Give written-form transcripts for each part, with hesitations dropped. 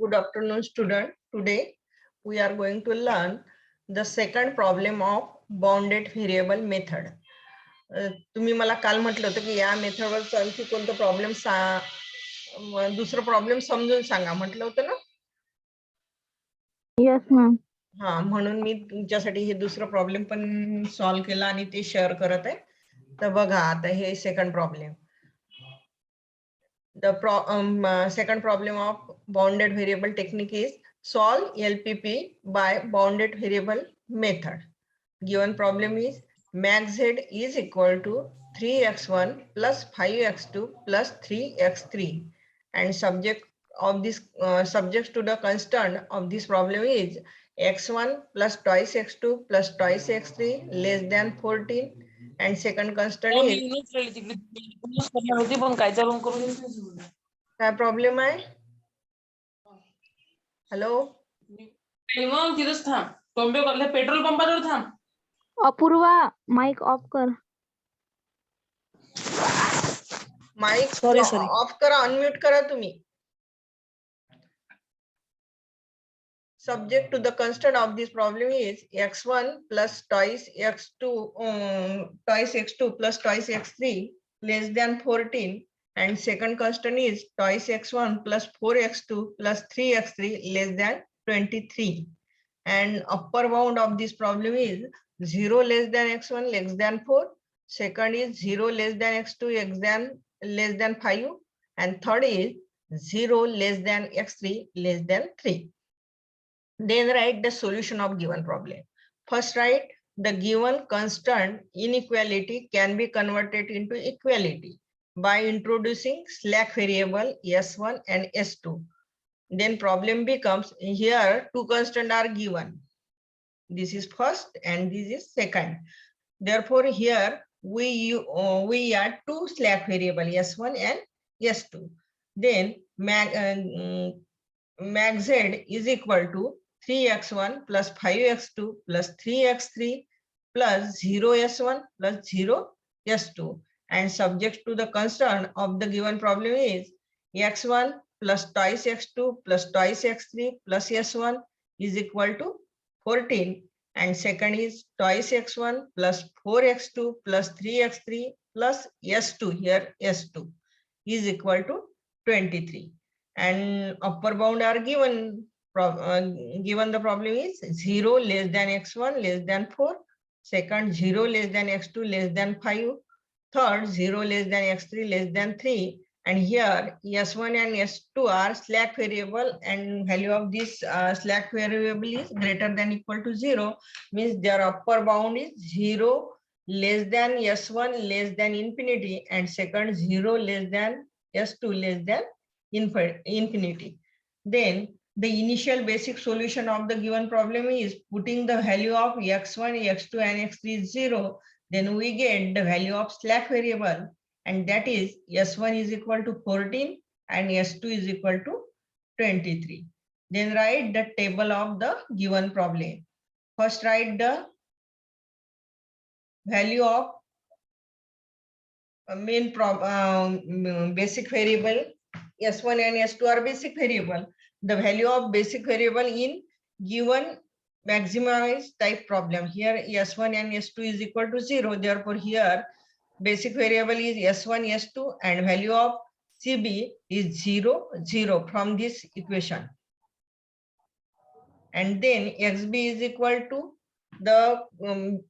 Good afternoon, student. Today we are going to learn the second problem of bounded variable method. तुम्ही मला काल म्हटलं होतं की या मेथडवर आणखी कोणतं प्रॉब्लेम दुसरं प्रॉब्लेम समजून सांगा म्हटलं होतं ना. Yes ma'am. हा, म्हणून मी तुमच्यासाठी हे दुसरं प्रॉब्लेम पण सॉल्व्ह केला आणि ते शेअर करत आहे. तर बघा आता हे second problem. The second problem of bounded variable technique is solve LPP by bounded variable method. Given problem is max z is equal to 3x1 plus 5x2 plus 3x3 and subject of this subject to the constant of this problem is x1 plus twice x2 plus twice x3 less than 14 and second constant is काय problem आहे. Hello तिथंच थांब. Petrol पंपावर थांब. Apurva mic off कर. Mic Sorry. Off करा, unmute करा तुम्ही. Subject to the constant of this problem is x1 plus twice x2 plus twice x3 less than 14 and second constant is twice x1 plus 4x2 plus 3x3 less than 23 and upper bound of this problem is 0 less than x1 less than 4, second is 0 less than x2 less than 5 and third is 0 less than x3 less than 3. Then write the solution of given problem. First write the given constant inequality can be converted into equality by introducing slack variable S1 and S2. Then problem becomes here two constants are given. This is first and this is second. Therefore here we add two slack variable S1 and S2. Then max z is equal to 3x1 plus 5x2 plus 3x3 plus 0s1 plus 0s2 and subject to the constant of the given problem is x1 plus twice x2 plus twice x3 plus s1 is equal to 14 and second is twice x1 plus 4x2 plus 3x3 plus s2 here s2 is equal to 23 and upper bound are given. Given the problem is 0 less than x1 less than 4, second 0 less than x2 less than 5, third 0 less than x3 less than 3 and here s1 and s2 are slack variable and value of this slack variable is greater than equal to 0 means their upper bound is 0 less than s1 less than infinity and second 0 less than s2 less than infinity. Then the initial basic solution of the given problem is putting the value of x1, x2 and x3 is 0. Then we get the value of slack variable and that is s1 is equal to 14 and s2 is equal to 23. Then write the table of the given problem. First write the value of basic variable. S1 and S2 are basic variable. The value of basic variable in given maximized type problem. Here S1 and S2 is equal to 0. Therefore, here basic variable is S1, S2 and value of CB is 0, 0 from this equation. And then XB is equal to the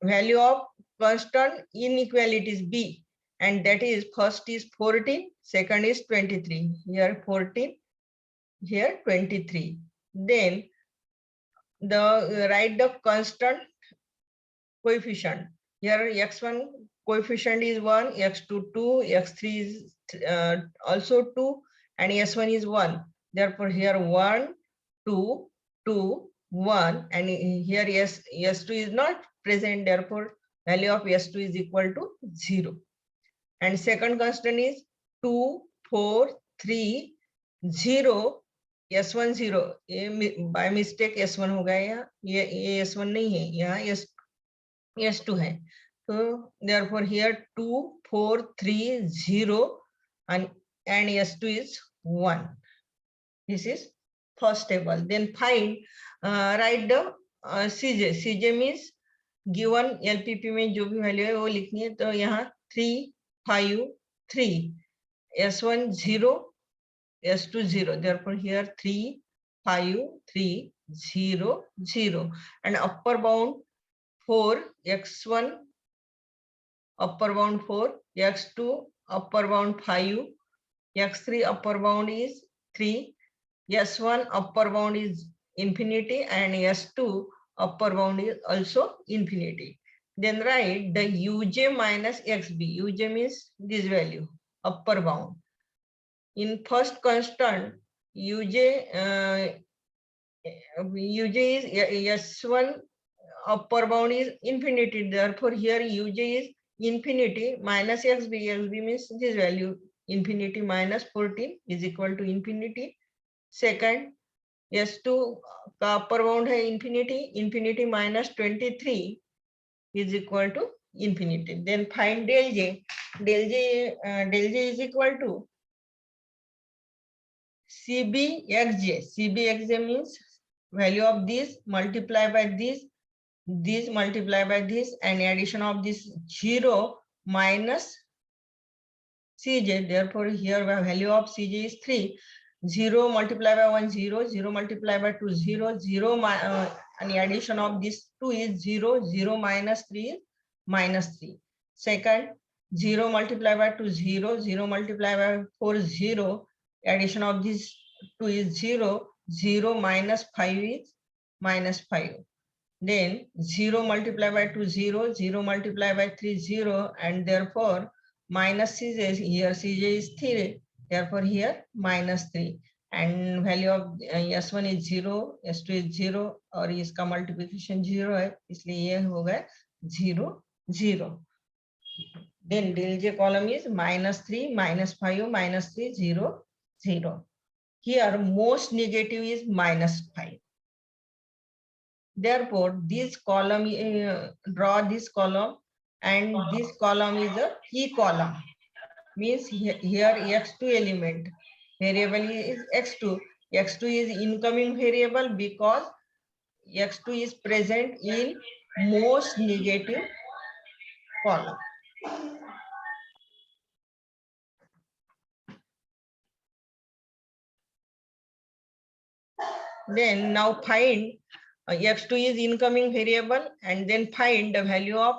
value of constant inequalities B. And that is first is 14, second is 23. Here 14, here 23. Then write the constant coefficient. Here x1 coefficient is 1, x2 2, x3 is also 2, and s1 is 1. Therefore here 1, 2, 2, 1, and here s2 is not present. Therefore value of s2 is equal to 0. And second constant is 2, 4, 3, 0, s1 0. by mistake s1 हो गया, ये s1 नहीं है, यहाँ s2 है. So therefore here 2, 4, 3, 0 and s2 is 1. This is first table. Then find, write the CJ. CJ means given LPP में जो भी वैल्यू है वो लिखनी है. तो यहाँ 3, 5, 3, S1 0, S2 0. Therefore here 3, 5, 3, 0, 0. And upper bound 4, X1 upper bound 4, X2 upper bound 5, X3 upper bound is 3, S1 upper bound is infinity, and S2 upper bound is also infinity. Then write the Uj minus XB. Uj means this value, upper bound. In first constant, Uj is S1 upper bound is infinity. Therefore, here Uj is infinity minus XB. XB means this value, infinity minus 14 is equal to infinity. Second, S2 का upper bound है infinity, infinity minus 23 is equal to infinity. Then find del J. Del J is equal to CBXJ. CBXJ means value of this multiply by this multiply by this, and addition of this 0 minus CJ. Therefore, here the value of CJ is 3. 0 multiplied by 1, 0, 0 multiplied by 2, 0, 0, and addition of this 2 is 0, 0 minus 3 is minus 3. Second, 0 multiplied by 2, 0, 0 multiplied by 4, 0, addition of this 2 is 0, 0 minus 5 is minus 5. Then 0 multiplied by 2, 0, 0 multiplied by 3, 0, and therefore minus CJ, here CJ is 3, therefore here minus 3, and value of S1 is 0, S2 is 0, और इसका multiplication 0 है, इसलिए ये होगा 0, 0. Then del J column is minus 3, minus 5, minus 3, 0, 0. Here most negative is minus 5. Therefore, this column, draw this column, and this column is a key column. Means here X2 element variable is X2. X2 is incoming variable because X2 is present in most negative column. Then now find X2 is incoming variable, and then find the value of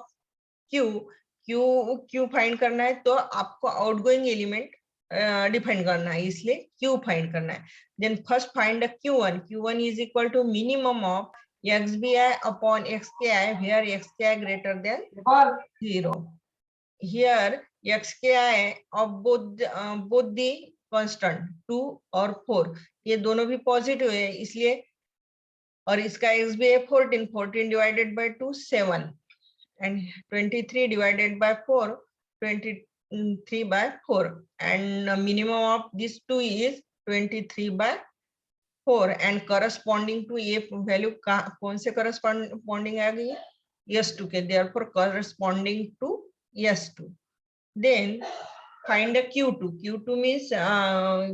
Q. Q find करना है तो आपको outgoing element define करना है, इसलिए Q find करना है. Then first find the Q1. Q1 is equal to minimum of XBI upon XKI, where XKI greater than 0. Here XKI of both the constant 2 और 4 ये दोनों भी पॉजिटिव है, इसलिए, और इसका XBI 14 divided by 2 7, and 23 divided by 4 23 by 4, and minimum of this 2 is 23 by 4, and corresponding to ये value कौन से corresponding आ गई है, S2 के, therefore corresponding to S2. Then find a Q2. Q2 means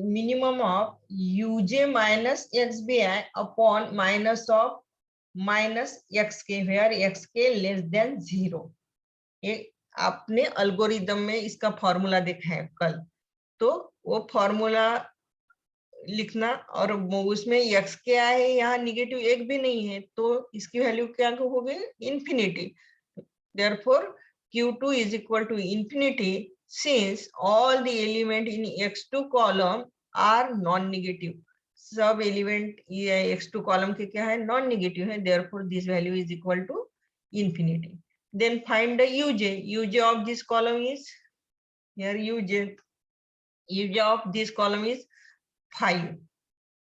minimum of Uj minus XBI upon minus of minus XK, where XK less than 0. ये आपने algorithm में इसका फॉर्मूला देखा है कल, तो वो फॉर्मूला लिखना, और उसमें XK है, यहाँ निगेटिव एक भी नहीं है, तो इसकी वैल्यू क्या होगी, infinity. Therefore Q2 is equal to infinity, since all the element in X2 column are non-negative. सब एलिमेंट ये X2 column के क्या है, non-negative है, therefore this value is equal to infinity. Then find the Uj. Uj of this column is, here Uj of this column is 5.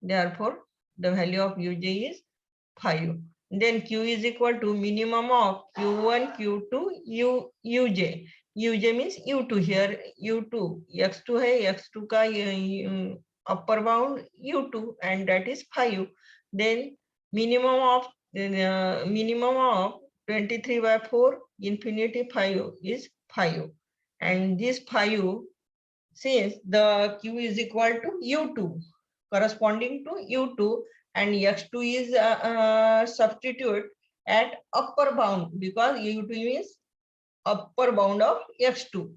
Therefore the value of Uj is 5. Then Q is equal to minimum of Q1, Q2, Uj. Uj means U2, here U2, X2 है, X2 का upper bound U2, and that is 5. Then minimum of 23 by 4 infinity 5 is 5, and this 5, since the Q is equal to U2, corresponding to u2, and x2 is substitute at upper bound because u2 is upper bound of x2,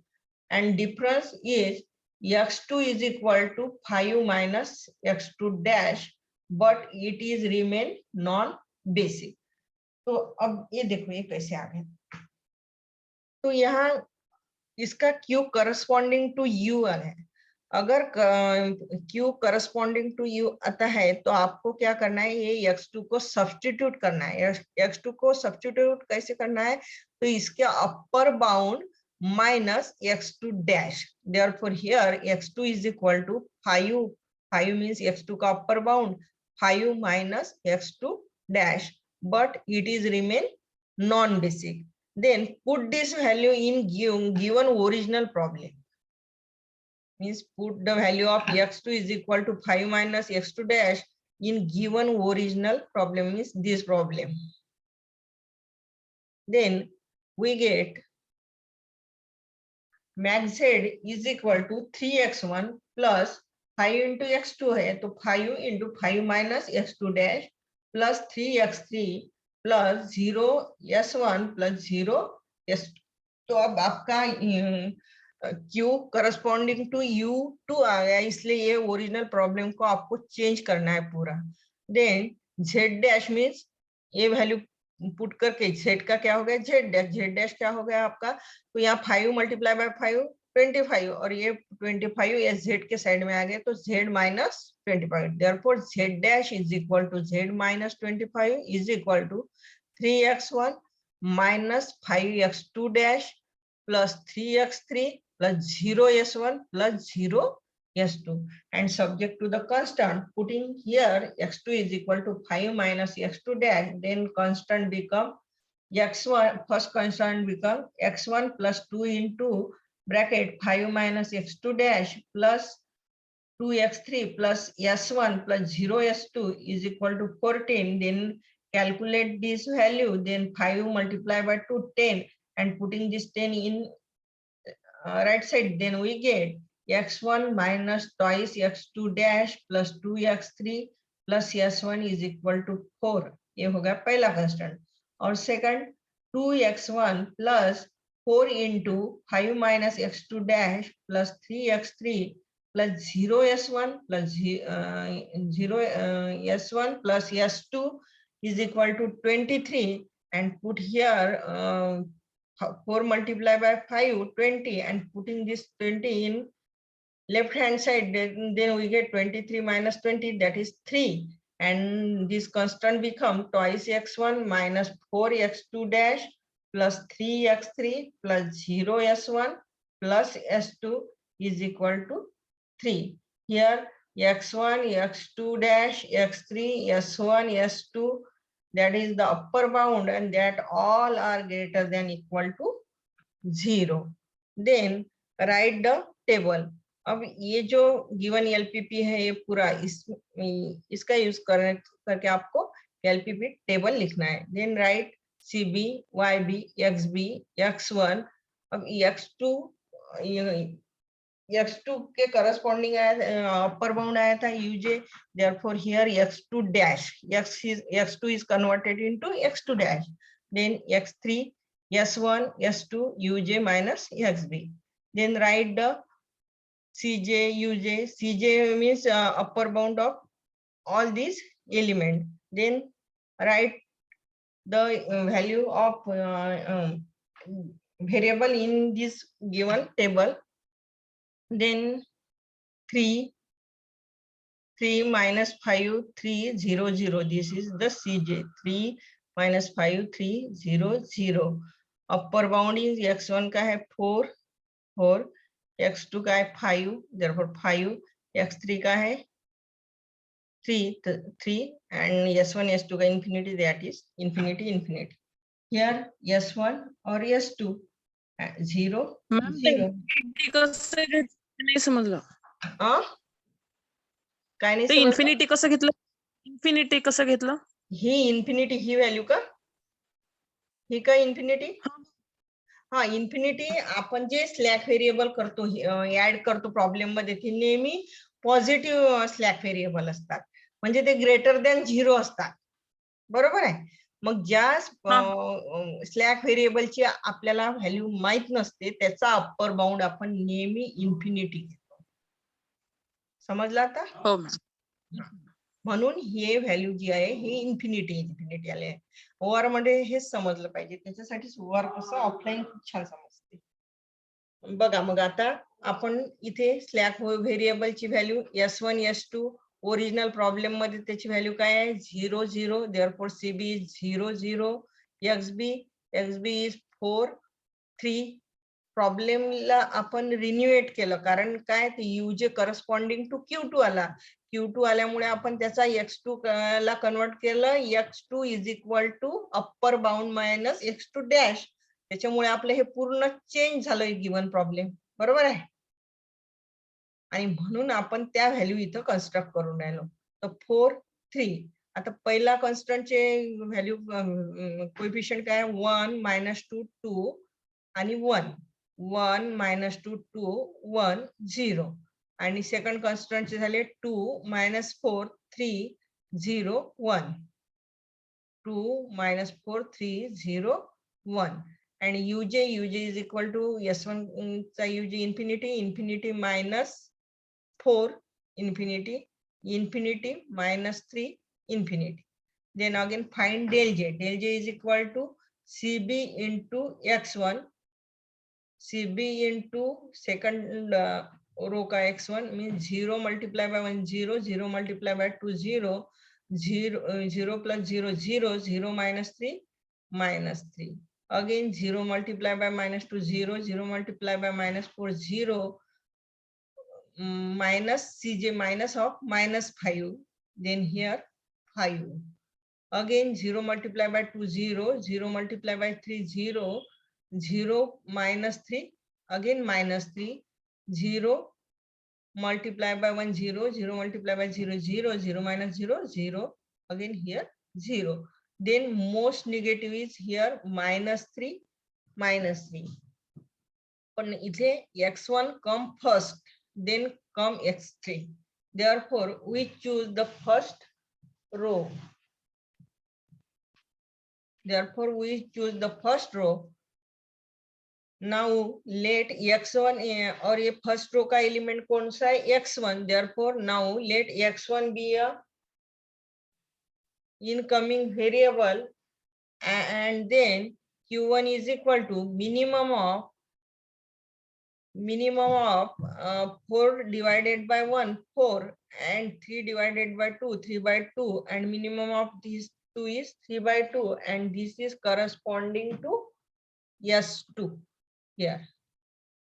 and difference is x2 is equal to 5 minus x2 dash, but it is remain non basic. तो अब ये देखो ये कैसे आ गया, तो यहाँ इसका Q करस्पॉन्डिंग टू U है। अगर Q करस्पॉन्डिंग टू U आता है तो आपको क्या करना है, ये x2 को सब्स्टिट्यूट करना है। x2 को सब्स्टिट्यूट कैसे करना है, तो इसके upper bound minus x2 dash, therefore here x2 is equal to 5, 5 means x2 का upper bound 5 minus x2 dash, but it is remain non-basic. Then put this value in given original problem. Means put the value of x2 is equal to 5 minus x2 dash in given original problem, means this problem. Then we get max z is equal to 3x1 plus 5 into x2 है तो 5 into 5 minus x2 dash plus 3x3 plus 0 s1 plus 0 s2. तो अब आपका Q corresponding to U2 आ गया, इसलिए ये original problem को आपको चेंज करना है पूरा। देन Z डैश मीन्स ये वैल्यू पुट करके Z का क्या हो गया, Z डैश क्या हो गया आपका, तो यहाँ 5 मल्टीप्लाई बाय 5 25, और ये 25 ये Z के साइड में आ गए तो Z minus 25, therefore Z dash is equal to Z minus 25 is equal to 3x1 minus 5x2 dash plus 3x3 plus 0s1 plus 0s2, and subject to the constant, putting here x2 is equal to 5 minus x2 dash, then constant become x1, first constant become x1 plus 2 into bracket 5 minus x2 dash plus 2x3 plus s1 plus 0s2 is equal to 14. Then calculate this value, then 5 multiplied by 2 10, and putting this 10 in right side, then we get x1 minus twice x2 dash plus 2x3 plus s1 is equal to 4. ये हो गया पहला constant, और second 2x1 plus 4 into 5 minus x2 dash plus 3x3 plus 0s1 plus 0s1 plus s2 is equal to 23, and put here 4 multiplied by 5 20, and putting this 20 in left hand side, then we get 23 minus 20, that is 3, and this constant become twice x1 minus 4x2 dash plus 3x3 plus 0s1 plus s2 is equal to 3. Here x1 x2 dash x3 s1 s2, that is the upper bound, and that all are greater than equal to 0. Then write the table. अब ये जो given LPP है ये पूरा इसका use करके आपको LPP table लिखना है। Then write CB YB XB x1, अब x2 के करस्पॉन्डिंग आया, अपर बाउंड आया था यूजे, therefore here x2 dash, x2 is converted into x2 dash, then x3 s1 s2 uj minus xb, then write the cj uj. Cj means upper bound of all these element, then write the value of variable in this given table. Then 3 minus 5 3 0 0, this is the cj, 3 minus 5 3 0 0. upper bound is x1 का है 4 4, x2 का है 5, therefore 5, x3 का है 3 and s1 s2 का infinity, that is infinity. Here s1 और s2 0 0. नाही समजलं काय नाही ते समजलं? इन्फिनिटी कसं घेतलं, इन्फिनिटी कसं घेतलं, ही इन्फिनिटी ही व्हॅल्यू का, ही का इन्फिनिटी, हा इन्फिनिटी आपण जे स्लॅक व्हेरिएबल करतो ऍड करतो प्रॉब्लेम मध्ये, ती नेहमी पॉझिटिव्ह स्लॅक व्हेरिएबल असतात, म्हणजे ते ग्रेटर दॅन 0 असतात. बरोबर आहे. मग ज्या स्लॅक व्हेरिएबलची आपल्याला व्हॅल्यू माहित नसते त्याचा अप्पर बाउंड आपण नेहमी इन्फिनिटी घेतो. समजलं आता? हो मॅम. म्हणून हे व्हॅल्यू जी आहे हे इन्फिनिटी आले. ओआर मध्ये हेच समजलं पाहिजे, त्याच्यासाठी ओआर कसं ऑफलाईन खूप छान समजते. बघा मग आता आपण इथे स्लॅक व्हेरिएबलची value S1 S2 original problem मध्ये त्याची व्हॅल्यू काय आहे 0 0. Therefore CB is 0 0. XB is 4 3. प्रॉब्लेमला आपण रिन्युएट केलं, कारण काय ते UJ करस्पॉन्डिंग टू Q2 आला. Q2 आल्यामुळे आपण त्याचा X2 ला कन्वर्ट केलं. X2 is equal to upper bound minus X2 dash. त्याच्यामुळे आपलं हे पूर्ण चेंज झालं गिवन प्रॉब्लेम. बरोबर आहे. आणि म्हणून आपण त्या व्हॅल्यू इथं कन्स्ट्रक्ट करून राहिलो. तर 4 3. आता पहिला कॉन्स्टंटचे व्हॅल्यू कोएफिशियंट काय 1 -2 2 आणि 1 1 -2 2 1 0. आणि सेकंड कॉन्स्टंटचे झाले 2 -4 3 0 1. 2 -4 3 0 1. and UJ is equal to S1 चा UJ infinity minus 4 infinity -3 infinity. Then again find del J. Del J is equal to CB into X1. CB into second row का X1 means 0 multiplied by 1 0 0 multiplied by 2 0 0 plus 0 0 0 minus 3 -3. Again 0 multiplied by -2 0 0 multiplied by -4 0 minus CJ minus of -5. Then here 5. Again 0 multiplied by 2 0 0 multiplied by 3 0 0 minus 3 again -3 0 multiplied by 1 0 0 multiplied by 0 0 0 minus 0 0 again here 0. Then most negative is here -3 -3. पण इथे X1 come first, then come X3. Therefore we choose the first row. Therefore we choose the first row. Now let X1 और ये first row का element कौन सा है X1. Therefore now let X1 be a incoming variable, and then Q1 is equal to minimum of 4 divided by 1 4 and 3 divided by 2 3 by 2, and minimum of these 2 is 3 by 2, and this is corresponding to S2 here.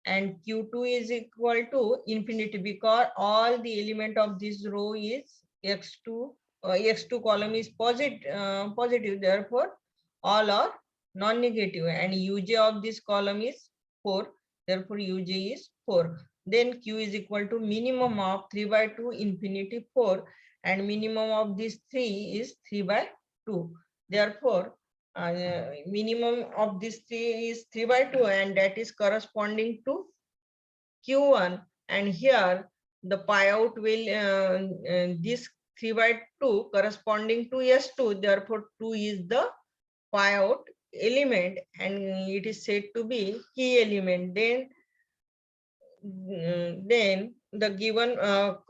And Q2 is equal to infinity because all the element of this row is X2. X2 column is positive, therefore all are non-negative, and UJ of this column is 4, therefore UJ is 4. Then Q is equal to minimum of 3 by 2 infinity 4, and minimum of this 3 is 3 by 2. Therefore minimum of this 3 is 3 by 2, and that is corresponding to Q1. And here the pi out will this 3 by 2 corresponding to S2, therefore 2 is the pi out element, and it is said to be key element. Then the given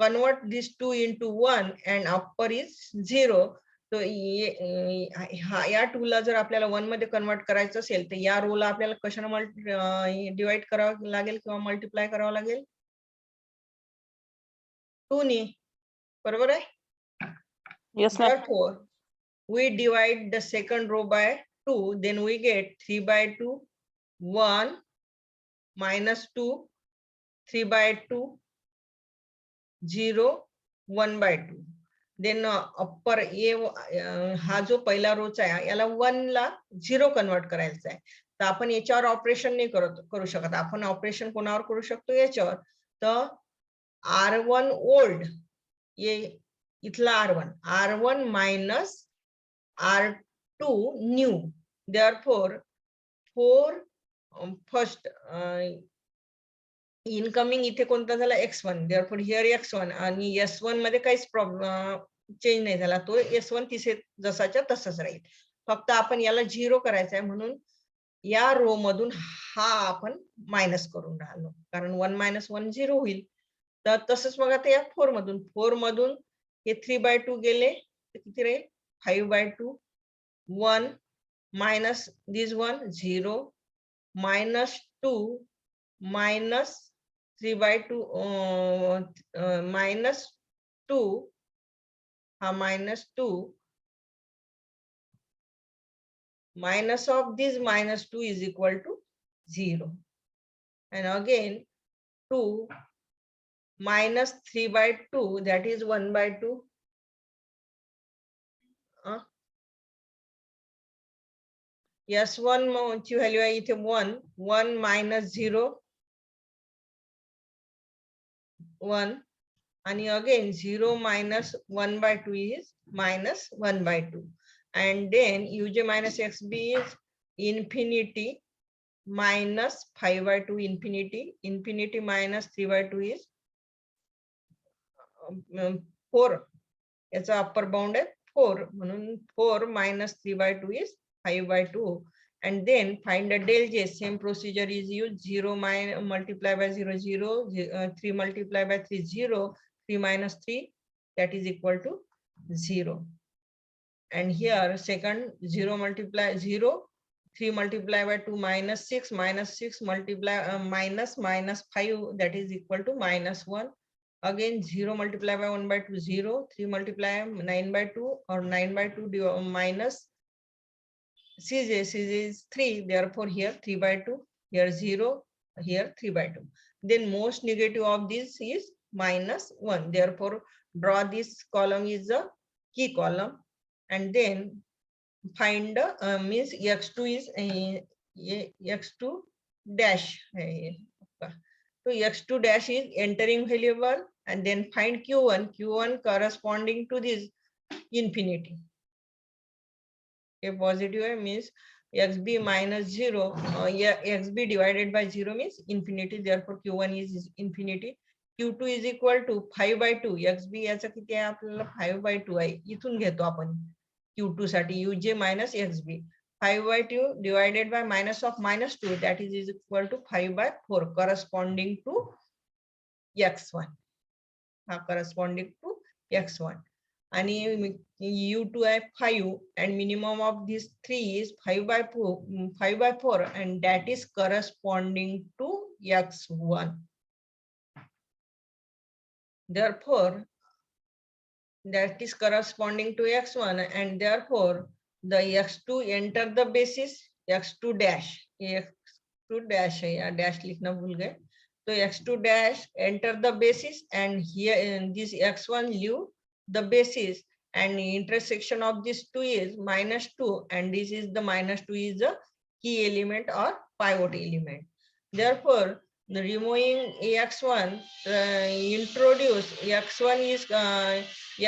convert this 2 into 1 and upper is 0. तो या टूला जर आपल्याला 1 मध्ये convert करायचं असेल तर या रोला आपल्याला कशाने डिवाइड करावं लागेल किंवा मल्टिप्लाय करावं लागेल 2 ने. बरोबर आहे. Yes, ma'am. Therefore we divide the second row by 2, then we get 3 by 2 1 -2 3 by 2 0 1 by 2. Then upper A हा जो पहिला रोचा आहे याला 1 ला 0 कन्वर्ट करायचा आहे. तर आपण याच्यावर ऑपरेशन नाही करू शकत. आपण ऑपरेशन कोणावर करू शकतो याच्यावर. तर R1 ओल्ड ये इथला R1 minus R2 new. Therefore 4 first incoming इथे कोणता झाला x1, therefore here x1 आणि s1 मध्ये काहीच प्रॉब्लेम चेंज नाही झाला, तो s1 तिथे जसाच्या तसाच राहील. फक्त आपण याला 0 करायचा आहे म्हणून या रो मधून हा आपण मायनस करून राहिलो, कारण 1 - 1 0 होईल. तर तसंच मग आता या 4 मधून हे 3/2 गेले तर किती राहील 5/2. 1 minus this one 0 minus 2 minus 3/2 minus 2 minus 2 minus of this minus 2 is equal to 0, and again 2 minus 3/2 that is 1/2. S1 ची व्हॅल्यू आहे इथे 1 minus 0 1 आणि again 0 minus 1/2 is minus 1/2, and then uj minus xb is infinity minus 5/2 infinity minus 3/2 is 4. याचा upper bound आहे 4 म्हणून 4 minus 3/2 is 5/2, and then find the del j. Same procedure is used. 0 multiply by 0 0, 3 multiply by 3 0, 3 minus 3 that is equal to 0, and here second 0 multiply 0, 3 multiply by 2 minus 6 multiply minus 5 that is equal to minus 1. Again 0 multiply by 1/2 0, 3 multiply 9/2 or 9/2 minus Cj is 3, therefore here 3/2, here 0, here 3/2. Then most negative of this is minus 1, therefore draw this column is a key column, and then find means x2 is x2 dash. So x2 dash is entering variable, and then find q1 corresponding to this infinity. A positive means xb minus 0, xb divided by 0 means infinity, therefore q1 is infinity. q2 is equal to 5/2. xb याचा किती आहे आपल्याला 5/2 आहे, इथून घेतो आपण q2 साठी uj minus xb. 5/2 divided by minus of minus 2 that is equal to 5/4 corresponding to x1. Corresponding to x1. आणि u2 आहे 5 and minimum of these 3 is 5/4 and that is corresponding to x1. Therefore that is corresponding to x1, and therefore the x2 enter the basis x2 dash है, या dash लिखना भूल गए, तो x2 dash enter the basis, and here in this x1 leave the basis, and intersection of these 2 is -2, and this is the -2 is the key element or pivot element. Therefore removing x1, introduce x1 is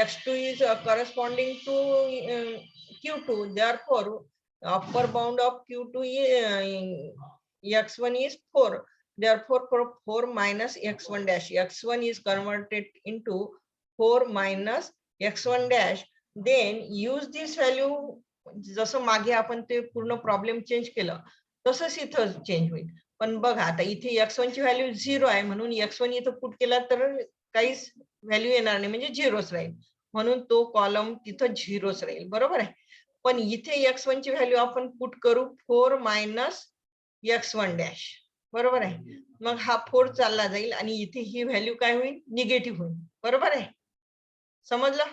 x2 is corresponding to q2, therefore upper bound of q2 x1 is 4, therefore 4 minus x1 dash, x1 is converted into 4 minus x1 dash. Then use this value, जसं मागे आपण ते पूर्ण problem change केलं तसंच इथं change होईल. पण बघा आता इथे x1 ची व्हॅल्यू 0 आहे म्हणून x1 इथं पुट केला तर काहीच व्हॅल्यू येणार नाही, म्हणजे 0च राहील, म्हणून तो कॉलम तिथं 0च राहील, बरोबर आहे. पण इथे x1 ची व्हॅल्यू आपण पुट करू 4 minus x1 dash, बरोबर आहे. मग हा 4 चालला जाईल आणि इथे ही व्हॅल्यू काय होईल, निगेटिव्ह होईल, बरोबर आहे. समजलं,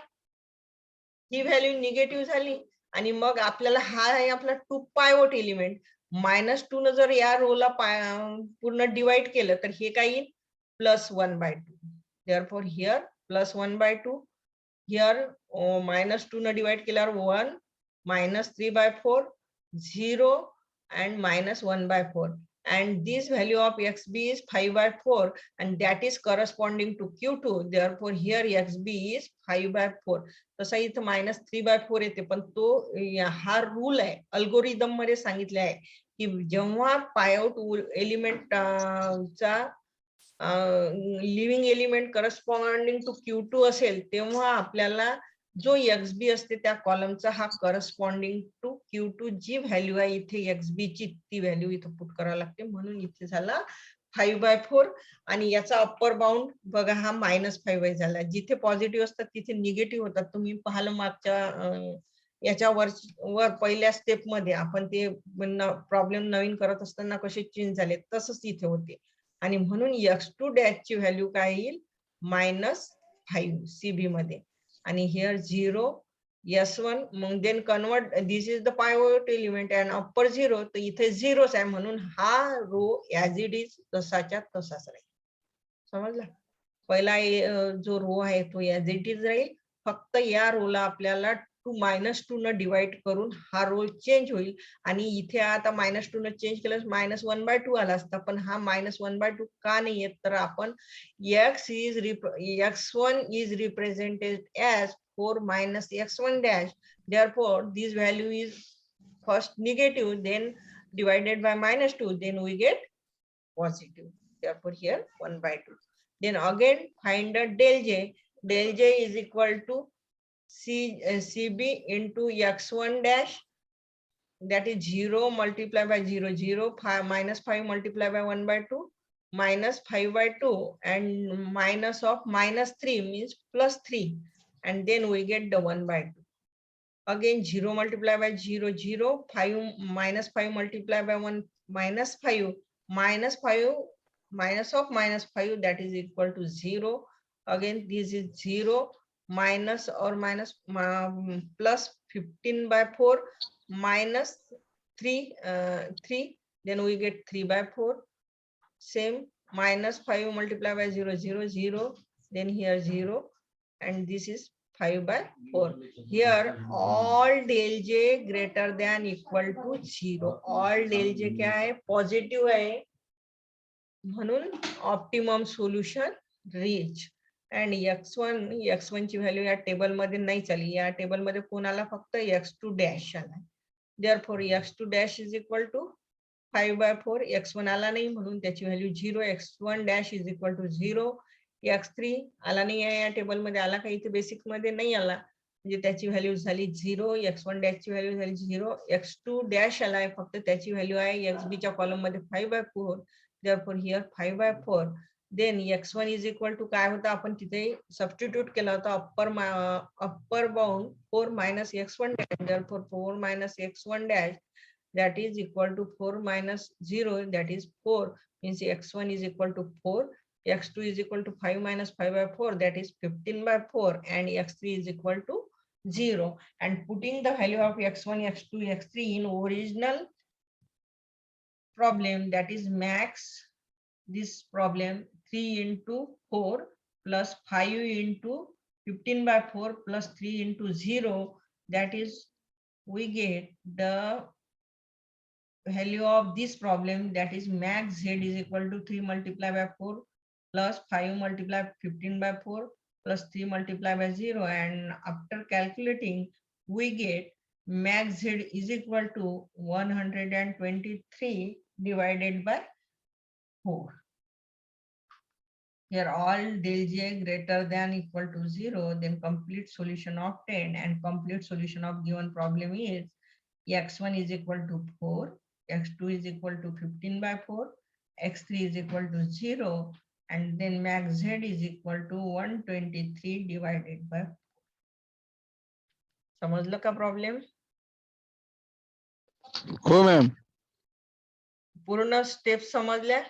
ही व्हॅल्यू निगेटिव्ह झाली आणि मग आपल्याला हा आहे आपला 2 पायवोट एलिमेंट. -2 न जर या रोला पूर्ण डिवाइड केलं तर हे काय येईल +1/2, therefore here +1/2, here -2 न डिवाइड केल्यावर 1 -3/4 0 and -1/4, and this value of xb is 5/4 and that is corresponding to q2, therefore here xb is 5/4. तसा इथं -3/4 येते, पण तो हा रूल आहे, अल्गोरिदम मध्ये सांगितले आहे की जेव्हा पायआउट एलिमेंट चा leaving element corresponding to Q2 असेल तेव्हा आपल्याला जो XB असते त्या कॉलमचा हा corresponding to Q2 ji value आहे इथे XB ची ती व्हॅल्यू इथे पुट करावी लागते, म्हणून इथे झाला 5/4 आणि याचा अप्पर बाउंड बघा हा -5 झाला. जिथे पॉझिटिव्ह असतात तिथे निगेटिव्ह होतात. तुम्ही पाहिलं मागच्या याच्या वर पहिल्या स्टेप मध्ये आपण ते प्रॉब्लेम नवीन करत असताना कसे चेंज झाले तसंच इथे होते आणि म्हणून x2 डॅश ची व्हॅल्यू काय येईल -5 CB मध्ये आणि हिअर 0 S1 मग then convert this is the pivot element and upper 0 तर इथे 0च आहे म्हणून हा रो ऍज इट इज तसाच्या तसाच राहील. समजला? पहिला जो रो आहे तो ऍज इट इज राहील, फक्त या रोला आपल्याला -2 न डिवाइड करून हा रो चेंज होईल आणि इथे आता -2 न चेंज केलं -1/2 आला असता, पण हा -1/2 का नाही येत तर आपण x1 is represented as 4 - x1 dash, therefore this value is first negative, then divided by -2, then we get positive, therefore here 1/2. Then again find the del j. Del j is equal to CB into x1 dash, that is 0 multiplied by 0 0 -5 multiplied by 1/2 -5/2 and minus of -3 means +3 and then we get the 1/2. Again 0 multiplied by 0 0 5 -5 multiplied by 1 -5 -5 minus of -5 that is equal to 0. Again this is 0 minus or minus plus 15/4 minus 3 then we get 3/4. Same -5 multiplied by 0 0 0 then here 0 and this is 5/4. Here all del j greater than equal to 0. All del j क्या है positive आहे म्हणून optimum solution reach. And x1 ची value या table मध्ये नाही चालली, या टेबल मध्ये कोणाला फक्त x2 डॅश आला. Therefore x2 dash is equal to 5/4. x1 आला नाही म्हणून त्याची value 0. x1 dash is equal to 0. x3 आला नाही आहे या टेबल मध्ये, आला का इथे बेसिक मध्ये नाही आला म्हणजे त्याची व्हॅल्यू झाली 0. x1 डॅश ची व्हॅल्यू झाली 0. x2 डॅश आलाय फक्त त्याची व्हॅल्यू आहे xb च्या कॉलम मध्ये 5/4. therefore here 5/4. then x1 is equal to काय होता आपण तिथे सबस्टिट्यूट केला होता upper bound 4 minus x1 dash, therefore 4 minus x1 dash that is equal to 4 minus 0 that is 4 means x1 is equal to 4, x2 is equal to 5 minus 5/4 that is 15/4 and x3 is equal to 0 and putting the value of x1 x2 x3 in original problem, that is max this problem 3 into 4 plus 5 into 15/4 plus 3 into 0, that is we get the value of this problem, that is max z is equal to 3 multiplied by 4 plus 5 multiplied 15/4 plus 3 multiplied by 0 and after calculating we get max z is equal to 123 divided by 4. Here all del j greater than equal to 0, then complete solution obtained and complete solution of given problem is x1 is equal to 4, x2 is equal to 15/4, x3 is equal to 0 and then max z is equal to 123 divided by 4. समजलं का problem? हो ma'am. पूर्ण step समजल्या?